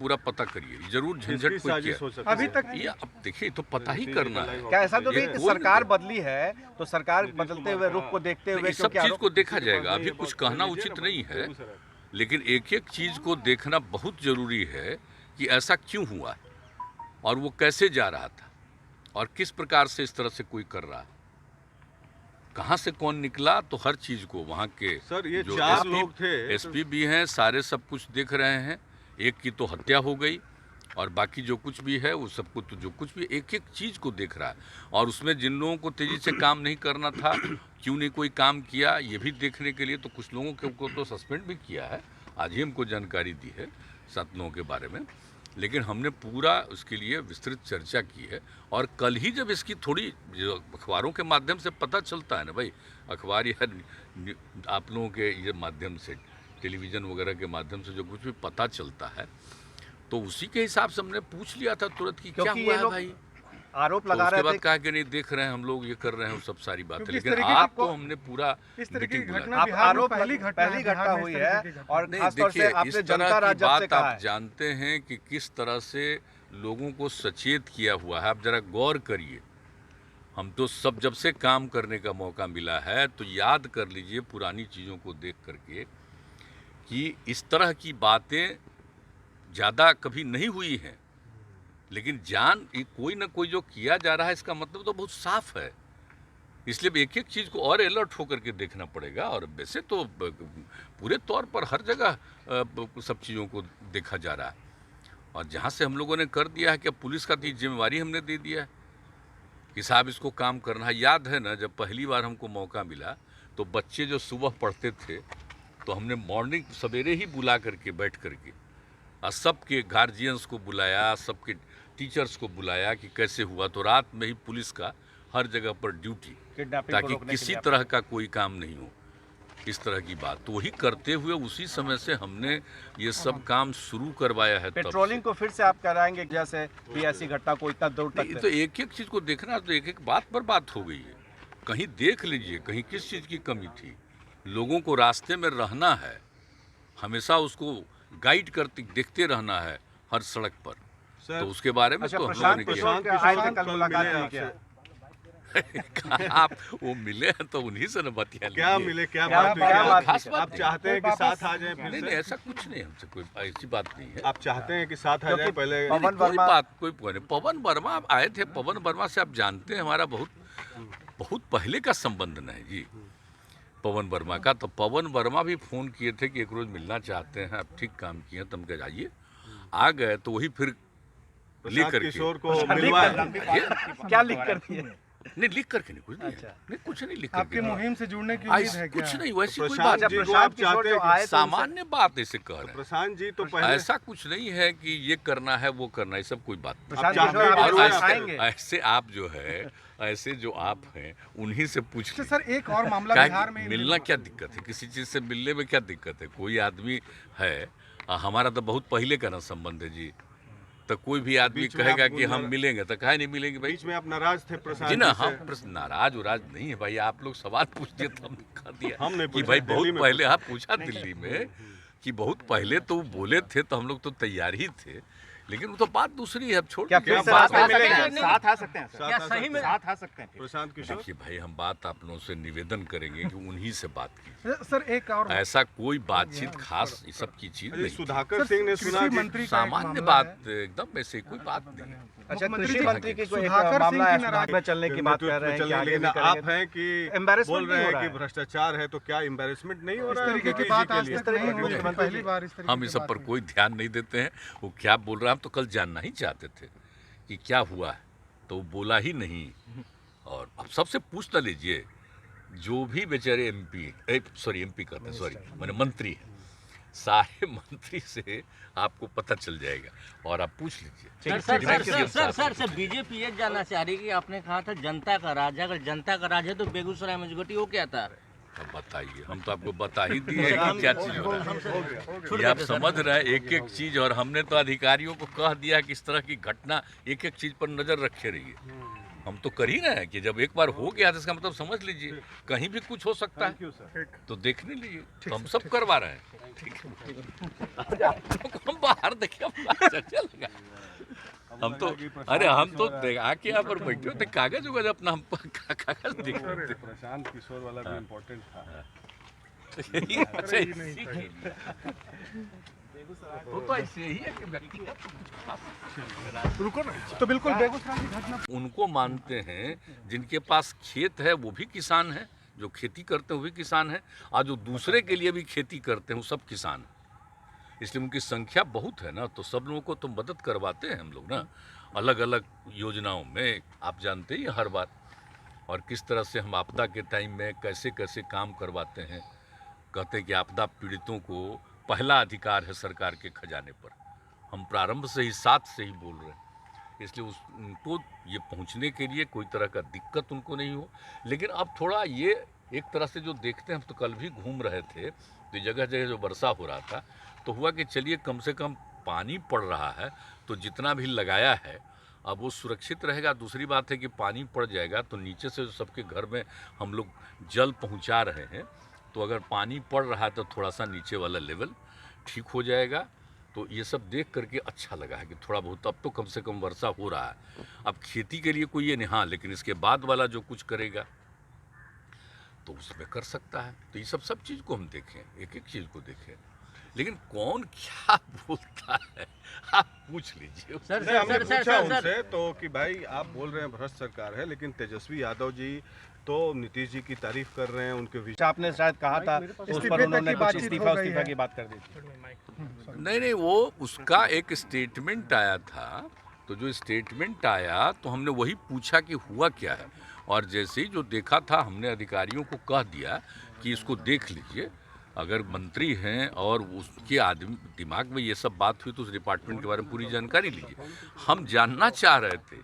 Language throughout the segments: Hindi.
पूरा पता करिए, जरूर झंझट कोई किया अभी तक ये अब देखिए तो पता ही करना है। क्या ऐसा तो नहीं कि सरकार बदली है तो सरकार बदलते हुए रुख को देखते हुए इस सब चीज को देखा जाएगा, अभी कुछ कहना उचित नहीं है, लेकिन एक एक चीज को देखना बहुत जरूरी है कि ऐसा क्यों हुआ और वो कैसे जा रहा था और किस प्रकार से इस तरह से कोई कर रहा है, कहाँ से कौन निकला। तो हर चीज को वहाँ के सर ये जो 4 लोग थे, एसपी भी हैं, सारे सब कुछ देख रहे हैं। एक की तो हत्या हो गई और बाकी जो कुछ भी है वो सब कुछ, तो जो कुछ भी एक एक चीज़ को देख रहा है और उसमें जिन लोगों को तेज़ी से काम नहीं करना था क्यों नहीं कोई काम किया ये भी देखने के लिए तो कुछ लोगों को तो सस्पेंड भी किया है। आज ही हमको जानकारी दी है 7 लोगों के बारे में, लेकिन हमने पूरा उसके लिए विस्तृत चर्चा की है। और कल ही जब इसकी थोड़ी जो अखबारों के माध्यम से पता चलता है ना भाई, अखबार या आप लोगों के ये माध्यम से, टेलीविज़न वगैरह के माध्यम से जो कुछ भी पता चलता है तो उसी के हिसाब से हमने पूछ लिया था तुरंत कि क्या हुआ है भाई। आरोप तो लगा उसके रहे बाद थे कहा कि नहीं देख रहे हैं हम लोग, ये कर रहे हैं, वो सब सारी बातें, क्योंकि इस लेकिन तरीके आप की तो हमने पूरा इस तरीके की मीटिंग बुलाई। घटना आप बिहार में आरोप पहली घटना हुई है और नहीं खासतौर से देखिए, आपने इस जनता तरह की राज्य से बात कहा आप है। जानते हैं कि किस तरह से लोगों को सचेत किया हुआ है। आप जरा गौर करिए, हम तो सब जब से काम करने का मौका मिला है तो याद कर लीजिए पुरानी चीज़ों को देख करके कि इस तरह की बातें ज़्यादा कभी नहीं हुई हैं, लेकिन कोई ना कोई जो किया जा रहा है इसका मतलब तो बहुत साफ है। इसलिए एक एक चीज़ को और अलर्ट होकर के देखना पड़ेगा। और वैसे तो पूरे तौर पर हर जगह सब चीज़ों को देखा जा रहा है और जहाँ से हम लोगों ने कर दिया है कि पुलिस का तो जिम्मेवारी हमने दे दिया है कि साहब इसको काम करना है। याद है ना जब पहली बार हमको मौका मिला तो बच्चे जो सुबह पढ़ते थे तो हमने मॉर्निंग सवेरे ही बुला करके बैठ करके और सबके गार्जियंस को बुलाया, सबके टीचर्स को बुलाया कि कैसे हुआ। तो रात में ही पुलिस का हर जगह पर ड्यूटी, ताकि किसी तरह का कोई काम नहीं हो, इस तरह की बात तो वही करते हुए उसी समय से हमने ये सब काम शुरू करवाया है। पेट्रोलिंग को फिर से आप कराएंगे जैसे भी ऐसी घटना को इतना दूर तक, तो एक एक चीज़ को देखना, तो एक एक बात पर बात हो गई है। कहीं देख लीजिए कहीं किस चीज़ की कमी थी। लोगों को रास्ते में रहना है, हमेशा उसको गाइड करते देखते रहना है हर सड़क पर, तो उसके बारे में तो हम लोगों ने किया। आप वो मिले हैं तो उन्हीं से न बतिया क्या मिले, क्या बात खास बात आप चाहते हैं कि साथ आ जाए? नहीं, ऐसा कुछ नहीं, हमसे कोई ऐसी बात नहीं है। आप चाहते हैं कि साथ आ जाए? पहले कोई पवन वर्मा आप आए थे, पवन वर्मा से आप जानते हैं हमारा बहुत पहले का संबंध नहीं जी पवन वर्मा का। तो पवन वर्मा भी फोन किए थे कि एक रोज मिलना चाहते हैं, आप ठीक काम किए, तुम कह जाइए, आ गए। तो वही फिर लिख करके किशोर को मिलवाया। क्या लिख कर दिए? नहीं लिख करके नहीं, कुछ नहीं, नहीं कुछ नहीं लिख करके। आपकी मुहिम से जुड़ने की उम्मीद है क्या? कुछ नहीं, वैसी कोई प्रशांत बात जी को आप चाहते हैं? सामान्य बात ऐसे कह रहे हैं। प्रशांत जी तो पहले ऐसा कुछ नहीं है कि ये करना है वो करना है, सब कोई बात नहीं। प्रशांत आप किशोर आप और जरूर ऐसे आएंगे। ऐसे आप जो है, ऐसे जो आप हैं उन्हीं से पूछ अच्छा लीजिए। सर, एक और मामला क्या बिहार में मिलना क्या दिक्कत है, किसी चीज़ से मिलने में क्या दिक्कत है? कोई आदमी है, हमारा तो बहुत पहले का ना संबंध है जी, तो कोई भी आदमी बीच में कहेगा आप कि हम मिलेंगे तो काहे नहीं मिलेंगे भाई? बीच में आप नाराज थे प्रशांत जी ना, जी से। हम नाराज उराज नहीं है भाई, आप लोग सवाल पूछ दिए तो हमने कह दिया हमने कि पूछा, भाई दिल्ली बहुत में पहले आप पूछा दिल्ली में कि बहुत पहले तो बोले थे तो हम लोग तो तैयार ही थे, लेकिन वो तो बात दूसरी है। अब छोड़ क्या दीजिए, फिर से बात रास्ते में मिलेंगे? साथ आ सकते हैं क्या सही में साथ आ सकते हैं प्रशांत किशोर? देखिए भाई, हम बात आप लोगों से निवेदन करेंगे कि उन्हीं से बात की। सर एक और ऐसा कोई बातचीत खास इस सब की चीज नहीं, सुधाकर सिंह ने सुना कि मंत्री सामान्य बात एकदम ऐसे कोई बात नहीं है। अच्छा, कृषि मंत्री की कोई एक सुधाकर मामला सिंह है, की सुधार में चलने की बात कर रहे हैं कि आगे लेकिन भी आप करेंगे। हैं कि Embarrassment बोल रहे नहीं हो हैं रहा कि है। भ्रष्टाचार है, तो क्या एम्बेरसमेंट नहीं हो रहा है? तरीके की मोदी बात जी के आज लिए? तक नहीं हुई है, पहली बार इस तरीके हम इस सब पर कोई ध्यान नहीं देते हैं। वो क्या बोल रहा है, हम तो कल जानना ही चाहते थे कि क्या हुआ है, तो वो बोला ही नहीं। और अब सबसे पूछ ना लीजिए, जो भी बेचारे एमपी कहते हैं, सॉरी मैंने मंत्री है, सारे मंत्री से आपको पता चल जाएगा और आप पूछ लीजिए। सर बीजेपी ये जानना चाह रही है कि आपने कहा था जनता का राज है, अगर जनता का राज है तो बेगूसराय में घटी वो क्या था? अब बताइए, हम तो आपको बता ही दिए कि क्या चीज हो रहा है, ये आप समझ रहे हैं एक एक चीज। और हमने तो अधिकारियों को कह दिया कि इस तरह की घटना एक एक चीज पर नजर रखे रहिए, हम तो कर ही रहे हैं कि जब एक बार हो गया तो इसका मतलब समझ लीजिए कहीं भी कुछ हो सकता है, तो देखने लीजिए। तो हम सब करवा रहे हैं। ठीक है, हम बाहर देखिए, चर्चा लगा। हम तो हम तो आके यहाँ पर बैठे होते, कागज उगज अपना हम कागज देख रहे थे। प्रशांत किशोर वाला भी इम्पोर्टेंट था। वो तो ऐसे ही है कि व्यक्ति रुको ना, तो बिल्कुल बेगूसराय की घटना उनको मानते हैं जिनके पास खेत है वो भी किसान है, जो खेती करते हैं वो भी किसान है, और जो दूसरे के लिए भी खेती करते हैं वो सब किसान हैं। इसलिए उनकी संख्या बहुत है ना, तो सब लोगों को तो मदद करवाते हैं हम लोग ना, अलग अलग योजनाओं में। आप जानते ही हैं हर बार, और किस तरह से हम आपदा के टाइम में कैसे कैसे काम करवाते हैं। कहते हैं कि आपदा पीड़ितों को पहला अधिकार है सरकार के खजाने पर। हम प्रारंभ से ही साथ से ही बोल रहे हैं, इसलिए उनको ये पहुंचने के लिए कोई तरह का दिक्कत उनको नहीं हो। लेकिन अब थोड़ा ये एक तरह से जो देखते हैं, हम तो कल भी घूम रहे थे तो जगह जगह जो वर्षा हो रहा था, तो हुआ कि चलिए कम से कम पानी पड़ रहा है तो जितना भी लगाया है अब वो सुरक्षित रहेगा। दूसरी बात है कि पानी पड़ जाएगा तो नीचे से सबके घर में हम लोग जल पहुंचा रहे हैं, तो अगर पानी पड़ रहा है तो थोड़ा सा नीचे वाला लेवल ठीक हो जाएगा। तो ये सब देख करके अच्छा लगा है कि थोड़ा बहुत अब तो कम से कम वर्षा हो रहा है। अब खेती के लिए कोई ये नहीं, हाँ, लेकिन इसके बाद वाला जो कुछ करेगा तो उसमें कर सकता है। तो ये सब चीज़ को हम देखें, एक एक चीज़ को देखें, लेकिन कौन क्या बोलता है आप पूछ लीजिए। सर नहीं, हमने पूछा सर उनसे तो कि भाई आप बोल रहे हैं भ्रष्ट सरकार है, लेकिन तेजस्वी यादव जी तो नीतीश जी की तारीफ कर रहे हैं, उनके आपने शायद कहा था उस पर उन्होंने कुछ इस्तीफा की बात कर दी थी। नहीं, वो उसका एक स्टेटमेंट आया था, तो जो स्टेटमेंट आया तो हमने वही पूछा कि हुआ क्या है, और जैसे ही जो देखा था हमने अधिकारियों को कह दिया कि इसको देख लीजिए, अगर मंत्री हैं और उसके आदमी दिमाग में ये सब बात हुई तो उस डिपार्टमेंट के बारे में पूरी जानकारी लीजिए। हम जानना चाह रहे थे,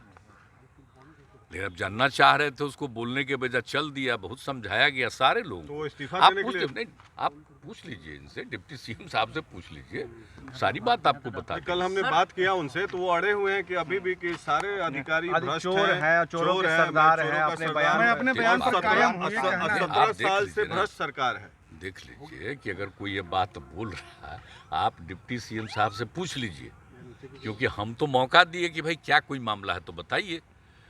लेकिन अब जानना चाह रहे थे, उसको बोलने के बजाय चल दिया, बहुत समझाया गया सारे लोग। तो वो इस्तीफा आप देने के पूछ लिए नहीं, आप पूछ लीजिए इनसे, डिप्टी सीएम साहब से पूछ लीजिए, सारी बात आपको बता कल हमने बात किया उनसे तो वो अड़े हुए हैं कि अभी भी कि सारे अधिकारी भ्रष्ट चोर हैं, चोरों के सरदार हैं, अपने बयान मैं अपने बयान पर कायम हूँ, ये कहना है। 17 साल से भ्रष्ट सरकार है। देख लीजिए कि अगर कोई ये बात बोल रहा है, आप डिप्टी सीएम साहब से पूछ लीजिए, क्योंकि हम तो मौका दिए कि भाई क्या कोई मामला है तो बताइए,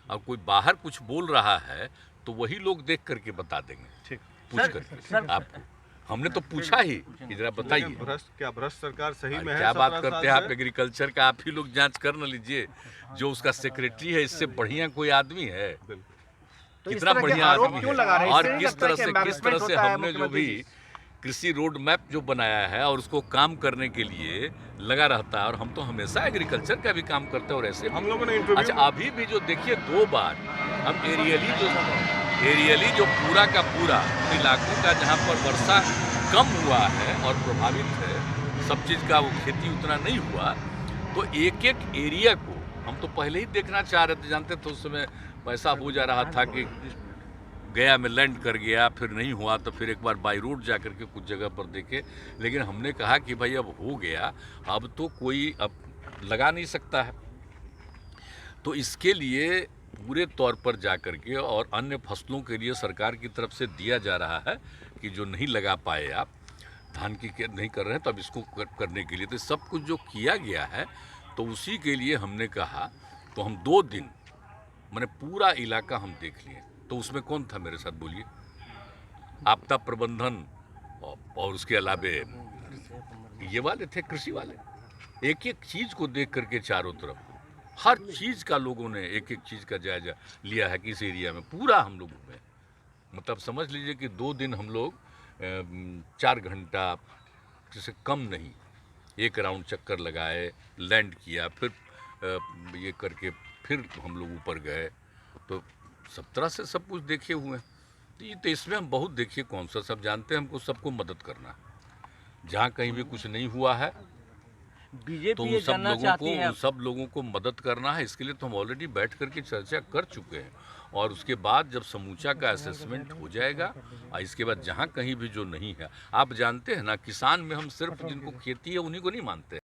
और कोई बाहर कुछ बोल रहा है तो वही लोग देख करके बता देंगे। ठीक, पूछ करके आपको हमने तो पूछा ही कि जरा बताइए भ्रष्ट सरकार सही में है? क्या बात 17 करते हैं साल आप, से? एग्रीकल्चर का आप ही लोग जांच कर न लीजिए, जो उसका सेक्रेटरी है इससे बढ़िया कोई आदमी है, तो इस कितना तरह के बढ़िया आरोप आदमी क्यों लगा रहे है। हैं? और इससे किस तरह से embarrassment होता है हमने जो मुख्यमंत्री भी जी। कृषि रोड मैप जो बनाया है और उसको काम करने के लिए लगा रहता है, और हम तो हमेशा एग्रीकल्चर का भी काम करते हैं। और ऐसे हम लोगों ने इंटरव्यू अच्छा, अभी भी जो देखिए 2 बार हम एरियली जो पूरा का पूरा इलाकों का जहाँ पर वर्षा कम हुआ है और प्रभावित है, सब चीज़ का वो खेती उतना नहीं हुआ, तो एक एक एरिया को हम तो पहले ही देखना चाह रहे थे। जानते थे उस समय पैसा हो जा रहा था कि गया में लैंड कर गया, फिर नहीं हुआ तो फिर एक बार बाई रोड जा कर के कुछ जगह पर देखे, लेकिन हमने कहा कि भाई अब हो गया, अब तो कोई अब लगा नहीं सकता है। तो इसके लिए पूरे तौर पर जा कर के और अन्य फसलों के लिए सरकार की तरफ से दिया जा रहा है कि जो नहीं लगा पाए आप, धान की नहीं कर रहे हैं, तो अब इसको करने के लिए तो सब कुछ जो किया गया है, तो उसी के लिए हमने कहा, तो हम 2 दिन मैंने पूरा इलाका हम देख लिए। तो उसमें कौन था मेरे साथ बोलिए? आपदा प्रबंधन और उसके अलावे ये वाले थे, कृषि वाले। एक एक चीज़ को देख करके चारों तरफ हर चीज़ का लोगों ने एक एक चीज़ का जायजा लिया है कि इस एरिया में पूरा हम लोगों में, मतलब समझ लीजिए कि 2 दिन हम लोग 4 घंटा जैसे कम नहीं, 1 राउंड चक्कर लगाए, लैंड किया, फिर ये करके फिर हम लोग ऊपर गए, तो सब तरह से सब कुछ देखे हुए हैं। तो इसमें हम बहुत देखिए कौन सा, सब जानते हैं हमको सबको मदद करना है। जहाँ कहीं भी कुछ नहीं हुआ है तो उन सब लोगों को मदद करना है। इसके लिए तो हम ऑलरेडी बैठ करके चर्चा कर चुके हैं, और उसके बाद जब समूचा का असेसमेंट हो जाएगा, और इसके बाद जहाँ कहीं भी जो नहीं है, आप जानते हैं ना, किसान में हम सिर्फ जिनको खेती है उन्हीं को नहीं मानते हैं।